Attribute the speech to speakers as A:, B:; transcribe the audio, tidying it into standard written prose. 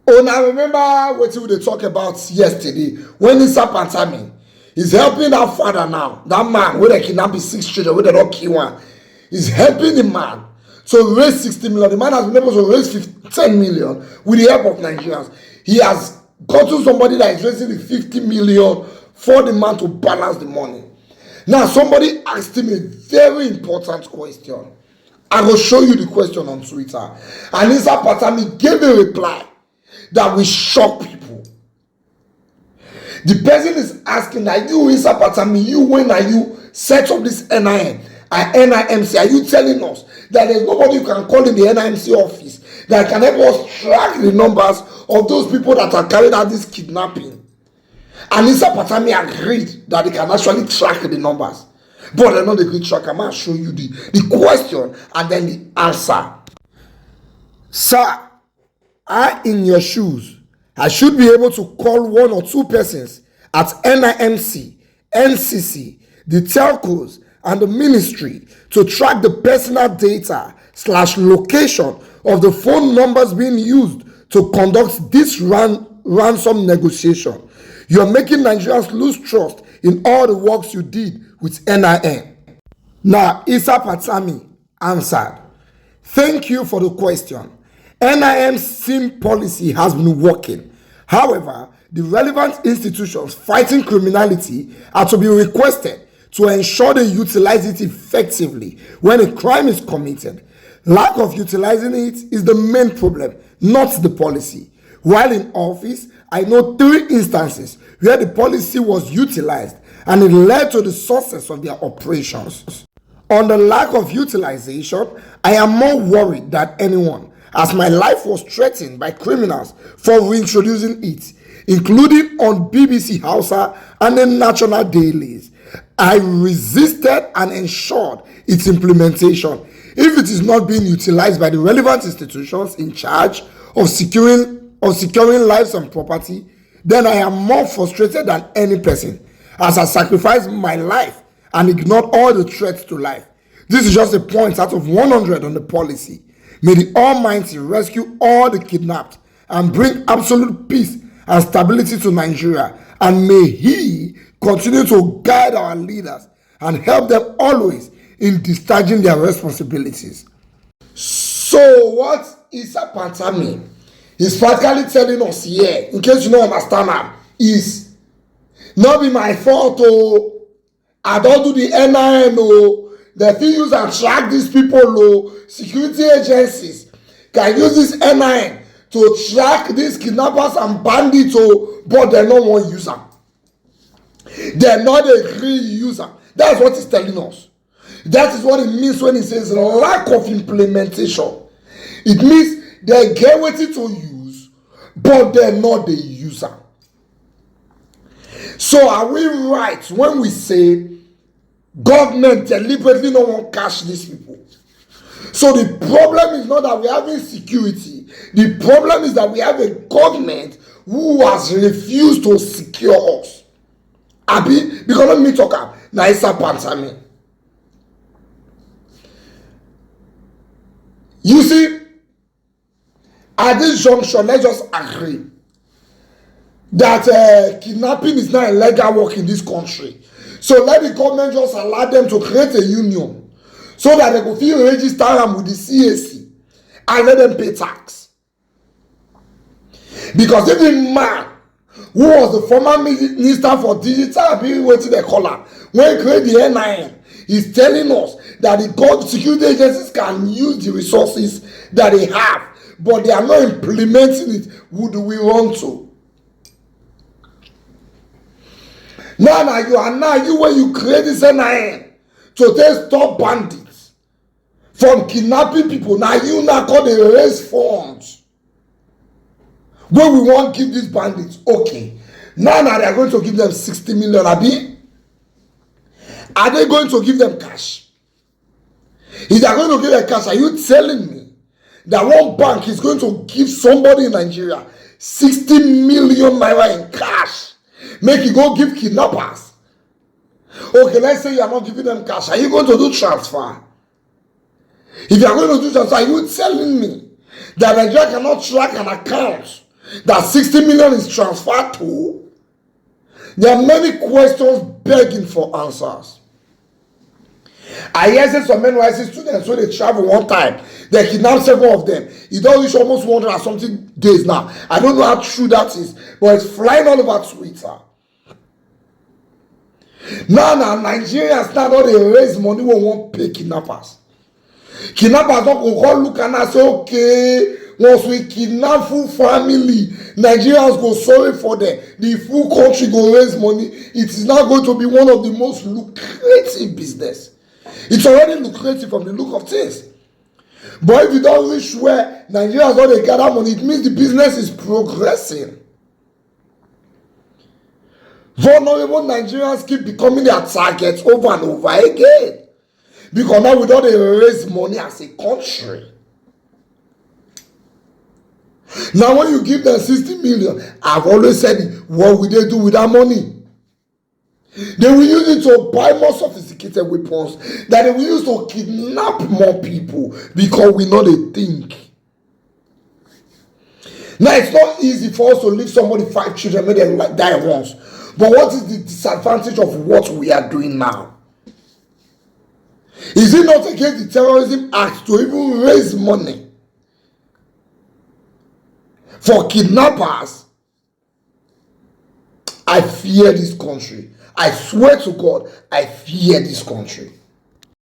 A: Oh, now remember what we dey talk about yesterday when Isa Pantami is helping that father now, that man wey dey kidnap his 6 children wey dey don kill one. He's helping the man to raise 60 million. The man has been able to raise 10 million with the help of Nigerians. He has gotten somebody that is raising the 50 million for the man to balance the money. Now, somebody asked him a very important question. I will show you the question on Twitter. And Isa Pantami gave a reply that will shock people. The person is asking that you, Isa Pantami, when are you set up this NIN and NIMC? Are you telling us that there's nobody you can call in the NIMC office that can help us track the numbers of those people that are carrying out this kidnapping? And Isa Pantami agreed that they can actually track the numbers. But they're not a good tracker. I'm going to show you the question and then the answer. Sir, I in your shoes, I should be able to call 1 or 2 persons at NIMC, NCC, the telcos, and the ministry to track the personal data / location of the phone numbers being used to conduct this ransom negotiation. You're making Nigerians lose trust in all the works you did with NIN. Now, Isa Pantami answered, "Thank you for the question. NIN's SIM policy has been working. However, the relevant institutions fighting criminality are to be requested to ensure they utilize it effectively when a crime is committed. Lack of utilizing it is the main problem, not the policy. While in office, I know 3 instances where the policy was utilized and it led to the success of their operations. On the lack of utilization, I am more worried than anyone, as my life was threatened by criminals for reintroducing it, including on BBC Hausa and the national dailies. I resisted and ensured its implementation. If it is not being utilized by the relevant institutions in charge of securing lives and property, then I am more frustrated than any person, as I sacrificed my life and ignored all the threats to life. This is just a point out of 100 on the policy. May the Almighty rescue all the kidnapped and bring absolute peace and stability to Nigeria, and may He continue to guide our leaders and help them always in discharging their responsibilities." So what Isa Pantami is practically telling us here, in case you don't understand am, is not be my fault. I don't do the NIN. They fit use and track these people. Security agencies can use this NIN to track these kidnappers and bandits. But they no wan use am. They not agree use am. That's what he's telling us. That is what it means when he says lack of implementation. It means they get wetin to use, but they're not the user. So are we right when we say government deliberately no wan catch these people? So the problem is not that we have insecurity. The problem is that we have a government who has refused to secure us. Abi, because let me talk am, na Isa Pantami. You see, at this junction, let's just agree that kidnapping is not a legal work in this country. So let the government just allow them to create a union so that they go fit register am with the CAC and let them pay tax. Because if the man who was the former minister for digital, wetin they call am, when he create the NIN, he's telling us that the security agencies can use the resources that they have, but they are not implementing it. Would we want to? Now you when you create this NIN to take stop bandits from kidnapping people, now you now call the raise funds when we want to give these bandits. Okay, now they are going to give them 60 million. Abi, are they going to give them cash? If they are going to give them cash, are you telling me that one bank is going to give somebody in Nigeria 60 million naira in cash? Make you go give kidnappers. Okay, let's say you are not giving them cash. Are you going to do transfer? If you are going to do transfer, are you telling me that Nigeria cannot track an account that 60 million is transferred to? There are many questions begging for answers. I hear say some NYSC students when they travel one time, they kidnap 7 of them. It don reach almost 100 and something days now. I don't know how true that is, but it's flying all over Twitter. Now Nigerians now don dey raise money wey wan pay kidnappers. Kidnappers don go come look and say, okay, once we kidnap full family, Nigerians go sorry for them. The full country go raise money. It is now going to be one of the most lucrative business. It's already lucrative from the look of things. But if you don't reach where Nigerians don dey gather money, it means the business is progressing. Vulnerable Nigerians keep becoming their targets over and over again. Because now we don't raise money as a country. Now when you give them 60 million, I've always said, what will they do with that money? They will use it to buy more sophisticated weapons that they will use to kidnap more people because we know they think. Now it's not easy for us to leave somebody 5 children, make them die once. But what is the disadvantage of what we are doing now? Is it not against the Terrorism Act to even raise money for kidnappers? I fear this country. I swear to God, I fear this country.